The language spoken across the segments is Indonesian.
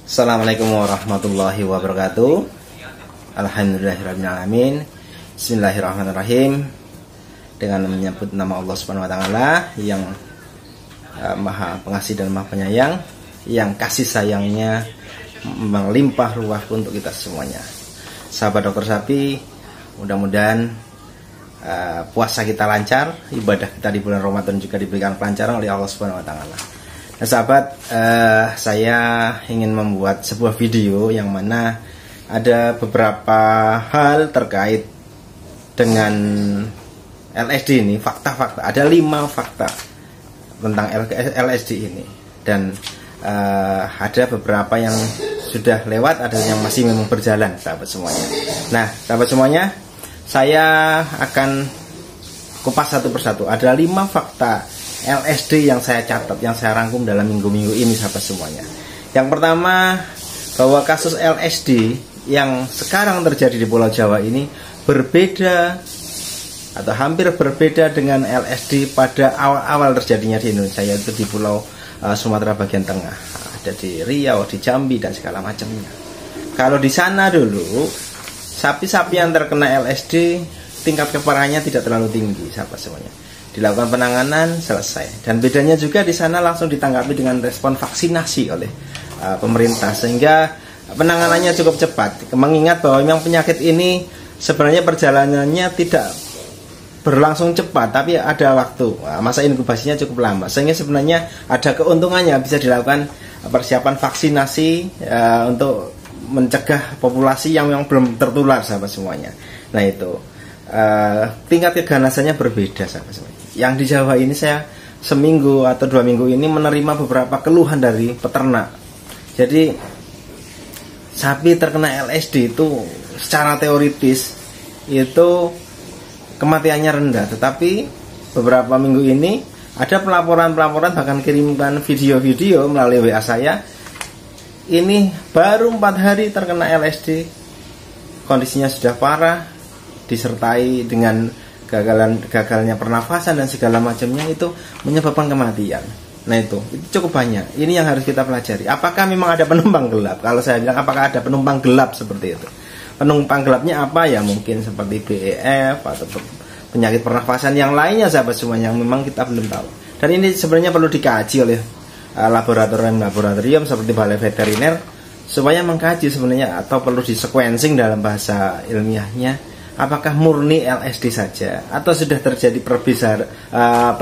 Assalamualaikum warahmatullahi wabarakatuh. Alhamdulillahirrahmanirrahim. Bismillahirrahmanirrahim. Dengan menyebut nama Allah Subhanahu wa Ta'ala yang Maha Pengasih dan Maha Penyayang, yang kasih sayangnya melimpah ruah untuk kita semuanya. Sahabat Dokter Sapi, mudah-mudahan puasa kita lancar, ibadah kita di bulan Ramadan juga diberikan kelancaran oleh Allah Subhanahu wa Ta'ala. Nah sahabat, saya ingin membuat sebuah video yang mana ada beberapa hal terkait dengan LSD ini, fakta-fakta. Ada 5 fakta tentang LSD ini, dan ada beberapa yang sudah lewat, ada yang masih memang berjalan, sahabat semuanya. Nah sahabat semuanya, saya akan kupas satu persatu. Ada 5 fakta LSD yang saya catat, yang saya rangkum dalam minggu-minggu ini, sahabat semuanya. Yang pertama, bahwa kasus LSD yang sekarang terjadi di Pulau Jawa ini berbeda atau hampir berbeda dengan LSD pada awal-awal terjadinya di Indonesia, yaitu di Pulau Sumatera bagian tengah. Ada di Riau, di Jambi, dan segala macamnya. Kalau di sana dulu, sapi-sapi yang terkena LSD tingkat keparahannya tidak terlalu tinggi, sahabat semuanya. Dilakukan penanganan, selesai. Dan bedanya juga di sana langsung ditanggapi dengan respon vaksinasi oleh pemerintah, sehingga penanganannya cukup cepat. Mengingat bahwa memang penyakit ini sebenarnya perjalanannya tidak berlangsung cepat, tapi ada waktu, masa inkubasinya cukup lama, sehingga sebenarnya ada keuntungannya bisa dilakukan persiapan vaksinasi untuk mencegah populasi yang belum tertular, sahabat semuanya. Nah itu tingkat keganasannya berbeda, sahabat semuanya. Yang di Jawa ini saya seminggu atau 2 minggu ini menerima beberapa keluhan dari peternak. Jadi sapi terkena LSD itu secara teoritis itu kematiannya rendah, tetapi beberapa minggu ini ada pelaporan-pelaporan, bahkan kirimkan video-video melalui WA saya. Ini baru 4 hari terkena LSD, kondisinya sudah parah, disertai dengan gagalnya pernafasan dan segala macamnya, itu menyebabkan kematian. Nah itu cukup banyak. Ini yang harus kita pelajari. Apakah memang ada penumpang gelap? Kalau saya bilang, apakah ada penumpang gelap seperti itu? Penumpang gelapnya apa ya? Mungkin seperti BEF atau penyakit pernafasan yang lainnya, sahabat semua, yang memang kita belum tahu. Dan ini sebenarnya perlu dikaji oleh laboratorium seperti balai veteriner, supaya mengkaji sebenarnya, atau perlu di sequencing dalam bahasa ilmiahnya, apakah murni LSD saja atau sudah terjadi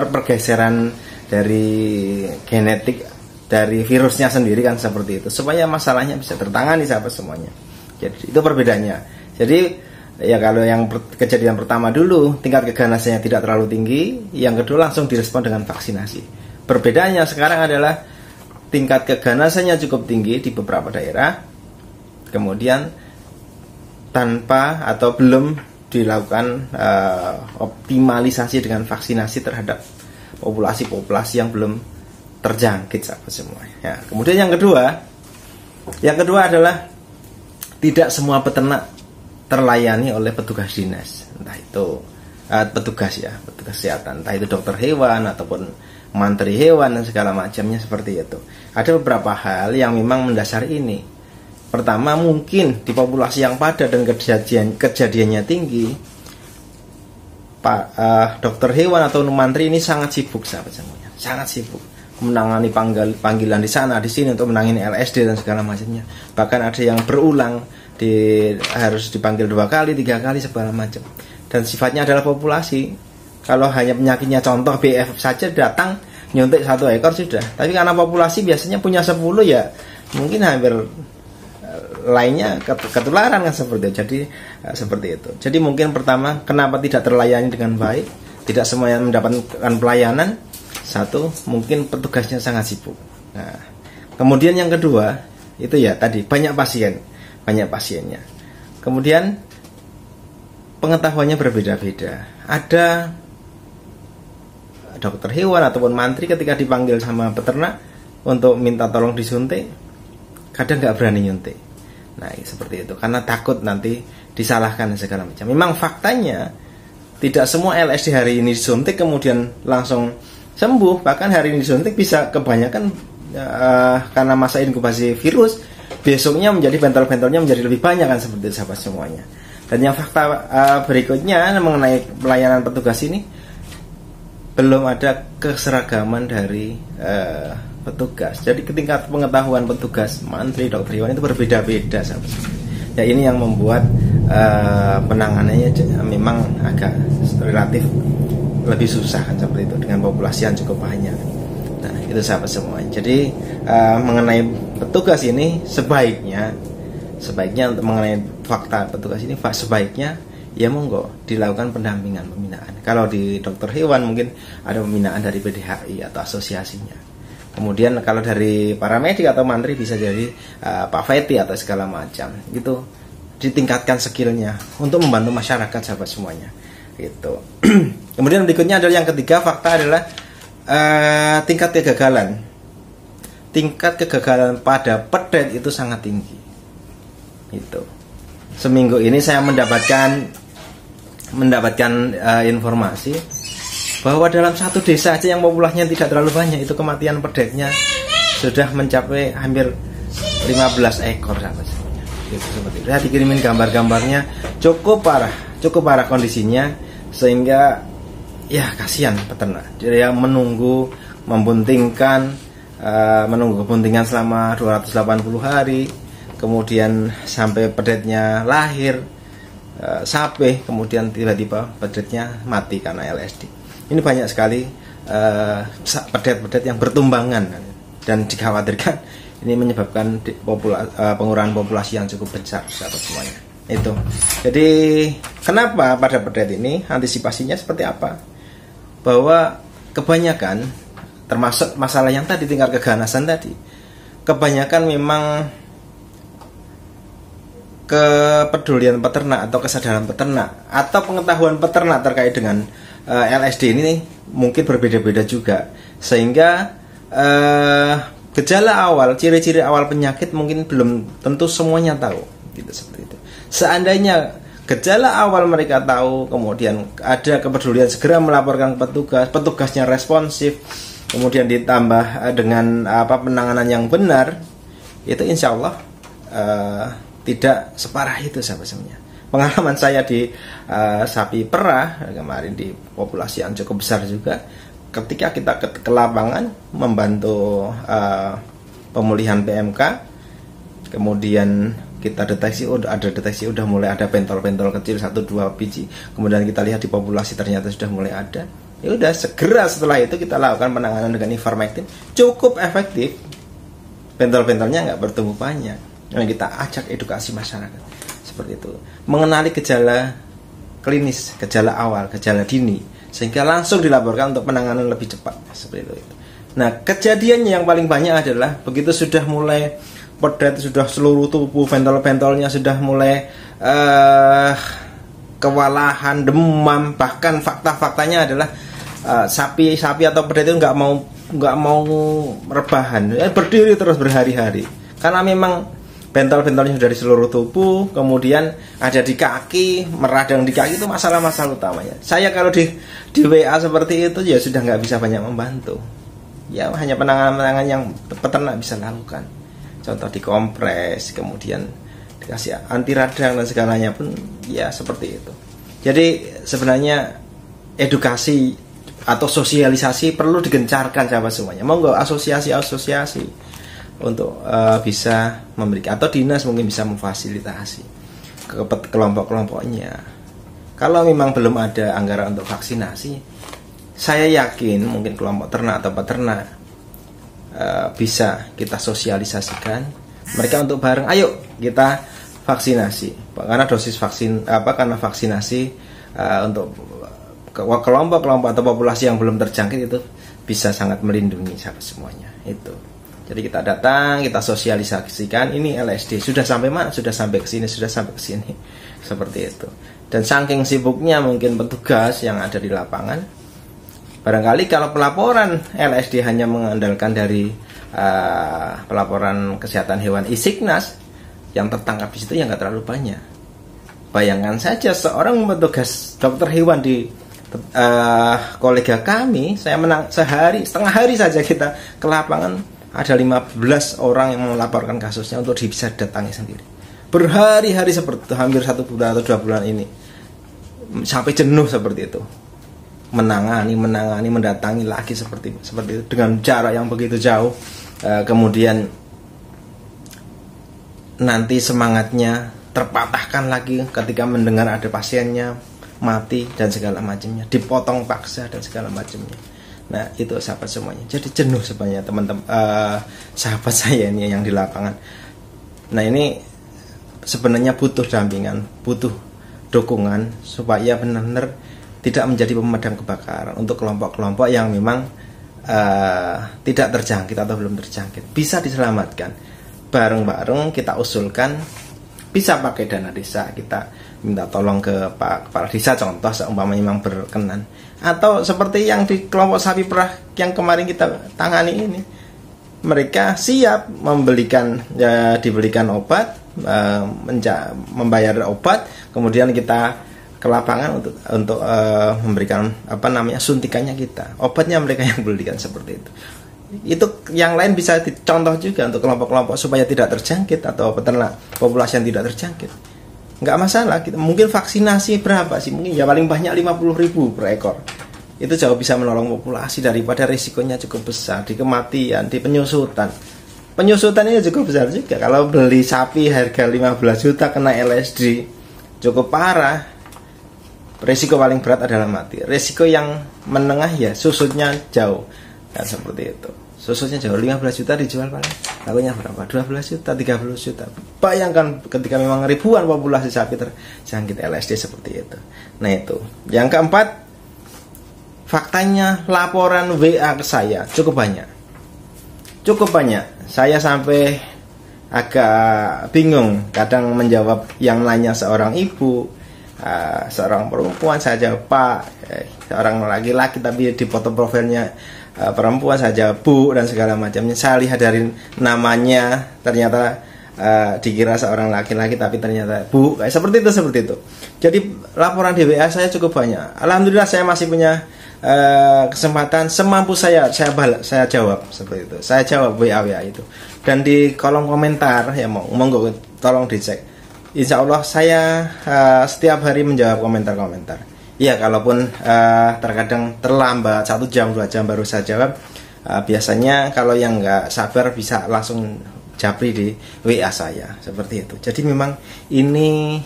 pergeseran dari genetik dari virusnya sendiri, kan seperti itu, supaya masalahnya bisa tertangani, sahabat semuanya. Jadi itu perbedaannya. Jadi ya, kalau yang kejadian pertama dulu tingkat keganasannya tidak terlalu tinggi, yang kedua langsung direspon dengan vaksinasi. Perbedaannya sekarang adalah tingkat keganasannya cukup tinggi di beberapa daerah, kemudian tanpa atau belum dilakukan optimalisasi dengan vaksinasi terhadap populasi-populasi yang belum terjangkit, sahabat semua. Ya, kemudian yang kedua adalah tidak semua peternak terlayani oleh petugas dinas, entah itu petugas kesehatan, entah itu dokter hewan ataupun mantri hewan dan segala macamnya, seperti itu. Ada beberapa hal yang memang mendasar ini. Pertama, mungkin di populasi yang padat dan kejadiannya tinggi, dokter hewan atau mantri ini sangat sibuk, sahabat semuanya, sangat sibuk menangani panggilan di sana di sini untuk menangani LSD dan segala macamnya. Bahkan ada yang berulang, harus dipanggil 2 kali, 3 kali, segala macam. Dan sifatnya adalah populasi. Kalau hanya penyakitnya, contoh BF saja, datang nyuntik 1 ekor sudah. Tapi karena populasi biasanya punya 10, ya mungkin hampir lainnya ketularan, kan seperti itu. Jadi seperti itu. Jadi mungkin pertama, kenapa tidak terlayani dengan baik, tidak semuanya mendapatkan pelayanan. Satu, mungkin petugasnya sangat sibuk. Nah, kemudian yang kedua itu ya tadi, banyak pasiennya. Kemudian pengetahuannya berbeda-beda. Ada dokter hewan ataupun mantri ketika dipanggil sama peternak untuk minta tolong disuntik, kadang nggak berani nyuntik. Nah seperti itu, karena takut nanti disalahkan dan segala macam. Memang faktanya tidak semua LSD hari ini disuntik kemudian langsung sembuh. Bahkan hari ini disuntik bisa kebanyakan karena masa inkubasi virus besoknya menjadi bentol-bentolnya menjadi lebih banyak kan, seperti itu sahabat semuanya. Dan yang fakta berikutnya mengenai pelayanan petugas ini, belum ada keseragaman dari petugas. Jadi tingkat pengetahuan petugas, mantri, dokter hewan itu berbeda-beda sahabat. Ya ini yang membuat penanganannya memang agak relatif lebih susah kan, seperti itu, dengan populasi yang cukup banyak. Nah itu sahabat semua. Jadi mengenai petugas ini sebaiknya untuk mengenai fakta petugas ini, sebaiknya ya monggo dilakukan pendampingan, pembinaan. Kalau di dokter hewan mungkin ada pembinaan dari PDHI atau asosiasinya. Kemudian kalau dari paramedik atau mantri bisa jadi Pak Feti atau segala macam. Gitu, ditingkatkan skillnya untuk membantu masyarakat sahabat semuanya. Gitu. Kemudian berikutnya adalah yang ketiga, fakta adalah tingkat kegagalan. Tingkat kegagalan pada pedet itu sangat tinggi. Gitu. Seminggu ini saya mendapatkan informasi bahwa dalam satu desa aja yang populasinya tidak terlalu banyak, itu kematian pedetnya sudah mencapai hampir 15 ekor sahabat semuanya. Gitu, seperti itu. Saya dikirimin gambar-gambarnya, cukup parah kondisinya, sehingga ya kasihan peternak. Dia menunggu membuntingkan, menunggu kebuntingan selama 280 hari, kemudian sampai pedetnya lahir, sampai kemudian tiba-tiba pedetnya mati karena LSD. Ini banyak sekali pedet-pedet yang bertumbangan, dan dikhawatirkan ini menyebabkan pengurangan populasi yang cukup besar sahabat semuanya. Itu. Jadi kenapa pada pedet ini antisipasinya seperti apa? Bahwa kebanyakan, termasuk masalah yang tadi, tingkat keganasan tadi, kebanyakan memang kepedulian peternak atau kesadaran peternak atau pengetahuan peternak terkait dengan LSD ini mungkin berbeda-beda juga, sehingga gejala awal, ciri-ciri awal penyakit mungkin belum tentu semuanya tahu, gitu, seperti itu. Seandainya gejala awal mereka tahu, kemudian ada kepedulian segera melaporkan ke petugasnya responsif, kemudian ditambah dengan penanganan yang benar, itu insya Allah tidak separah itu sahabat semuanya. Pengalaman saya di sapi perah kemarin di populasi yang cukup besar juga, ketika kita ke lapangan membantu pemulihan PMK, kemudian kita deteksi udah mulai ada pentol-pentol kecil 1-2 biji, kemudian kita lihat di populasi ternyata sudah mulai ada. Ya udah, segera setelah itu kita lakukan penanganan dengan ivermectin, cukup efektif, pentol-pentolnya nggak bertumbuh banyak. Nah, kita ajak edukasi masyarakat seperti itu, mengenali gejala klinis, gejala awal, gejala dini, sehingga langsung dilaporkan untuk penanganan lebih cepat, seperti itu. Nah, kejadiannya yang paling banyak adalah begitu sudah mulai pedet, sudah seluruh tubuh pentol-pentolnya sudah mulai kewalahan, demam, bahkan fakta-faktanya adalah sapi atau pedet itu nggak mau rebahan, berdiri terus berhari-hari, karena memang bentol-bentolnya sudah di seluruh tubuh, kemudian ada di kaki, meradang di kaki, itu masalah-masalah utamanya. Saya kalau di WA seperti itu ya sudah nggak bisa banyak membantu. Ya hanya penanganan yang peternak bisa lakukan. Contoh dikompres, kemudian dikasih anti radang dan segalanya pun ya seperti itu. Jadi sebenarnya edukasi atau sosialisasi perlu digencarkan sahabat semuanya. Monggo asosiasi untuk bisa memberikan, atau dinas mungkin bisa memfasilitasi ke kelompok-kelompoknya. Kalau memang belum ada anggaran untuk vaksinasi, saya yakin mungkin kelompok ternak atau peternak bisa kita sosialisasikan mereka untuk bareng, ayo kita vaksinasi, karena dosis vaksin karena vaksinasi untuk kelompok-kelompok atau populasi yang belum terjangkit itu bisa sangat melindungi semuanya. Itu. Jadi kita datang, kita sosialisasikan ini LSD sudah sampai mana, sudah sampai ke sini, seperti itu. Dan saking sibuknya mungkin petugas yang ada di lapangan, barangkali kalau pelaporan LSD hanya mengandalkan dari pelaporan kesehatan hewan Isignas, yang tertangkap di situ ya nggak terlalu banyak. Bayangkan saja seorang petugas dokter hewan di kolega kami, saya setengah hari saja kita ke lapangan, ada 15 orang yang melaporkan kasusnya untuk bisa datangi sendiri. Berhari-hari seperti itu, hampir 1 bulan atau 2 bulan ini, sampai jenuh seperti itu. Menangani, mendatangi lagi seperti itu dengan jarak yang begitu jauh. Kemudian nanti semangatnya terpatahkan lagi ketika mendengar ada pasiennya mati dan segala macamnya, dipotong paksa dan segala macamnya. Nah, itu sahabat semuanya. Jadi jenuh sebenarnya teman-teman, sahabat saya ini yang di lapangan. Nah, ini sebenarnya butuh dampingan, butuh dukungan supaya benar-benar tidak menjadi pemadam kebakaran untuk kelompok-kelompok yang memang tidak terjangkit atau belum terjangkit. Bisa diselamatkan. Bareng-bareng kita usulkan, bisa pakai dana desa, kita minta tolong ke Pak Kepala Desa contoh seumpamanya memang berkenan, atau seperti yang di kelompok sapi perah yang kemarin kita tangani ini, mereka siap dibelikan obat, membayar obat, kemudian kita ke lapangan untuk memberikan suntikannya kita, obatnya mereka yang belikan seperti itu. Itu yang lain bisa dicontoh juga untuk kelompok-kelompok supaya tidak terjangkit, atau peternak populasi yang tidak terjangkit. Nggak masalah, mungkin vaksinasi berapa sih, mungkin ya paling banyak 50.000 per ekor. Itu jauh bisa menolong populasi daripada risikonya cukup besar di kematian, di penyusutan. Penyusutan ini cukup besar juga. Kalau beli sapi harga 15 juta kena LSD, cukup parah. Risiko paling berat adalah mati. Risiko yang menengah ya susutnya jauh. Dan seperti itu. Susunya jauh, 15 juta dijual paling lakunya berapa? 12 juta, 30 juta. Bayangkan ketika memang ribuan populasi sapi terjangkit LSD seperti itu. Nah, itu. Yang keempat, faktanya laporan WA ke saya cukup banyak. Cukup banyak. Saya sampai agak bingung kadang menjawab yang nanya seorang ibu, seorang perempuan, saya jawab Pak, seorang laki-laki tapi di foto profilnya perempuan saja Bu dan segala macamnya. Saya lihat dari namanya ternyata dikira seorang laki-laki tapi ternyata Bu, kayak seperti itu. Jadi laporan di WA saya cukup banyak. Alhamdulillah saya masih punya kesempatan semampu saya jawab seperti itu. Saya jawab WA itu. Dan di kolom komentar ya monggo tolong dicek. Insya Allah saya setiap hari menjawab komentar-komentar. Ya, kalaupun terkadang terlambat 1 jam 2 jam baru saya jawab, biasanya kalau yang nggak sabar bisa langsung japri di WA saya seperti itu. Jadi memang ini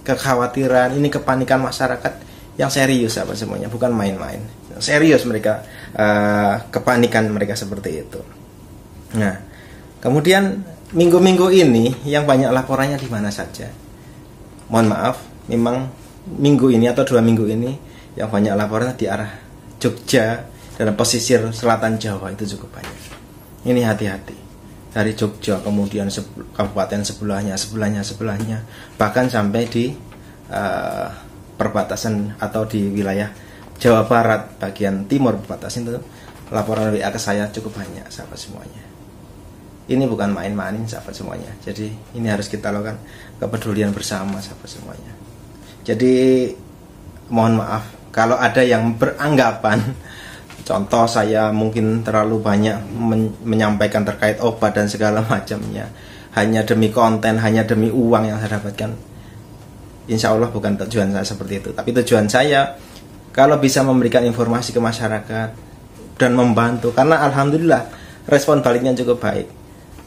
kekhawatiran, ini kepanikan masyarakat yang serius apa semuanya, bukan main-main. Serius mereka, kepanikan mereka seperti itu. Nah, kemudian minggu-minggu ini yang banyak laporannya di mana saja. Mohon maaf, memang minggu ini atau 2 minggu ini yang banyak laporan di arah Jogja dan pesisir selatan Jawa itu cukup banyak. Ini hati-hati. Dari Jogja kemudian kabupaten sebelahnya, bahkan sampai di perbatasan atau di wilayah Jawa Barat bagian timur perbatasan itu laporan WA ke saya cukup banyak sahabat semuanya. Ini bukan main-main sahabat semuanya. Jadi ini harus kita lakukan kepedulian bersama sahabat semuanya. Jadi mohon maaf kalau ada yang beranggapan contoh saya mungkin terlalu banyak menyampaikan terkait obat dan segala macamnya hanya demi konten, hanya demi uang yang saya dapatkan. Insya Allah bukan tujuan saya seperti itu. Tapi tujuan saya kalau bisa memberikan informasi ke masyarakat dan membantu, karena alhamdulillah respon baliknya cukup baik.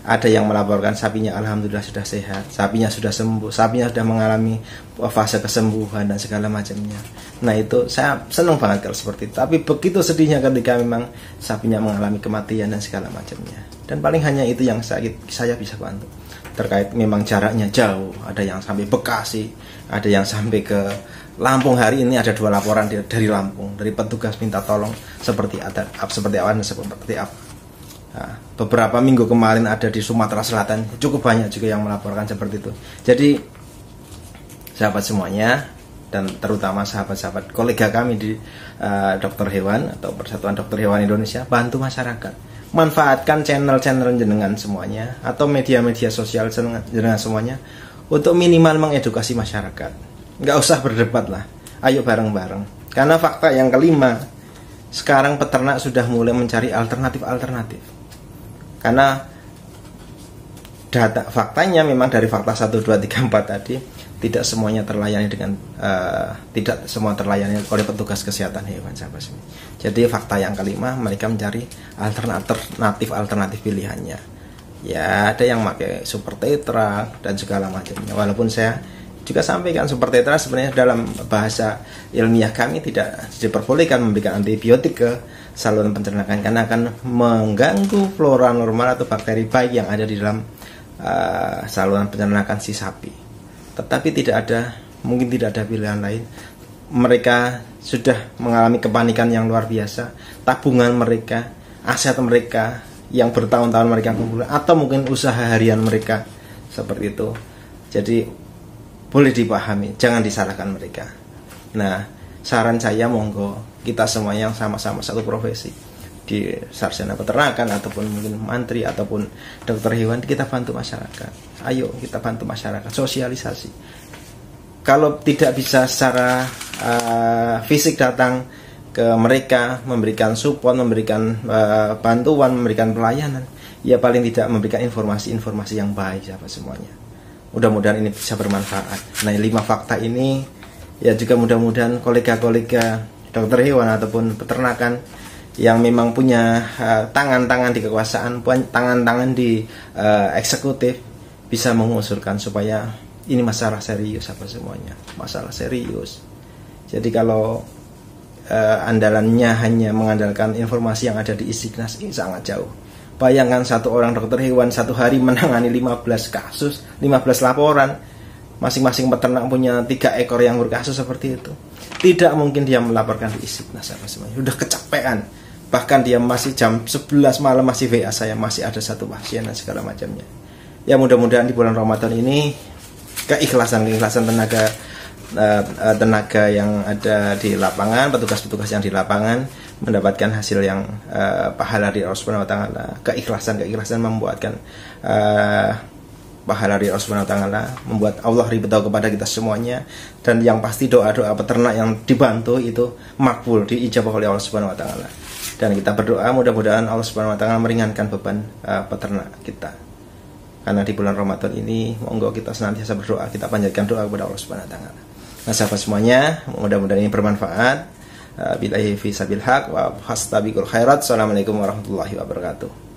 Ada yang melaporkan sapinya alhamdulillah sudah sehat, sapinya sudah sembuh, sapinya sudah mengalami fase kesembuhan dan segala macamnya. Nah, itu saya senang banget kalau seperti itu. Tapi begitu sedihnya ketika memang sapinya mengalami kematian dan segala macamnya. Dan paling hanya itu yang saya bisa bantu. Terkait memang jaraknya jauh, ada yang sampai Bekasi, ada yang sampai ke Lampung. Hari ini ada 2 laporan dari Lampung, dari petugas minta tolong seperti apa. Nah, beberapa minggu kemarin ada di Sumatera Selatan, cukup banyak juga yang melaporkan seperti itu. Jadi sahabat semuanya, dan terutama sahabat-sahabat kolega kami di Dokter Hewan atau Persatuan Dokter Hewan Indonesia, bantu masyarakat, manfaatkan channel-channel jenengan semuanya atau media-media sosial jenengan semuanya untuk minimal mengedukasi masyarakat. Nggak usah berdebat lah, ayo bareng-bareng. Karena fakta yang kelima, sekarang peternak sudah mulai mencari alternatif-alternatif. Karena faktanya memang dari fakta 1, 2, 3, 4 tadi tidak semuanya terlayani dengan tidak semua terlayani oleh petugas kesehatan hewan, sahabat semua. Jadi fakta yang kelima, mereka mencari alternatif pilihannya. Ya, ada yang pakai super tetra dan segala macamnya. Walaupun saya juga sampaikan super tetra sebenarnya dalam bahasa ilmiah kami tidak diperbolehkan memberikan antibiotik ke saluran pencernaan karena akan mengganggu flora normal atau bakteri baik yang ada di dalam saluran pencernaan si sapi. Tetapi mungkin tidak ada pilihan lain. Mereka sudah mengalami kepanikan yang luar biasa. Tabungan mereka, aset mereka yang bertahun-tahun mereka kumpulkan, atau mungkin usaha harian mereka seperti itu. Jadi boleh dipahami, jangan disalahkan mereka. Nah, saran saya monggo kita semua yang sama-sama satu profesi di sarjana peternakan ataupun mungkin mantri ataupun dokter hewan, kita bantu masyarakat. Ayo kita bantu masyarakat, sosialisasi. Kalau tidak bisa secara fisik datang ke mereka, memberikan support, memberikan bantuan, memberikan pelayanan, ya paling tidak memberikan informasi-informasi yang baik sahabat semuanya. Mudah-mudahan ini bisa bermanfaat. Nah, 5 fakta ini ya juga mudah-mudahan kolega-kolega dokter hewan ataupun peternakan yang memang punya tangan-tangan di kekuasaan, tangan-tangan di eksekutif bisa mengusulkan supaya ini masalah serius apa semuanya, masalah serius. Jadi kalau andalannya hanya mengandalkan informasi yang ada di Isignas, ini sangat jauh. Bayangkan satu orang dokter hewan satu hari menangani 15 kasus, 15 laporan. Masing-masing peternak punya 3 ekor yang berkasus seperti itu. Tidak mungkin dia melaporkan di Isignas apa semuanya. Sudah kecapean. Bahkan dia masih jam 11 malam masih WA saya, masih ada 1 pasien dan segala macamnya. Ya mudah-mudahan di bulan Ramadan ini keikhlasan tenaga yang ada di lapangan, petugas-petugas yang di lapangan mendapatkan hasil yang pahala dari Allah Subhanahu wa taala. Keikhlasan membuatkan pahala dari Allah Subhanahu wa taala, membuat Allah ridho kepada kita semuanya, dan yang pasti doa-doa peternak yang dibantu itu makbul, diijabah oleh Allah Subhanahu wa taala. Dan kita berdoa mudah-mudahan Allah Subhanahu wa taala meringankan beban peternak kita. Karena di bulan Ramadan ini monggo kita senantiasa berdoa, kita panjatkan doa kepada Allah Subhanahu wa taala. Nah, sahabat semuanya, mudah-mudahan ini bermanfaat. Billahi fi sabil haq wa fastabiqul khairat. Assalamualaikum warahmatullahi wabarakatuh.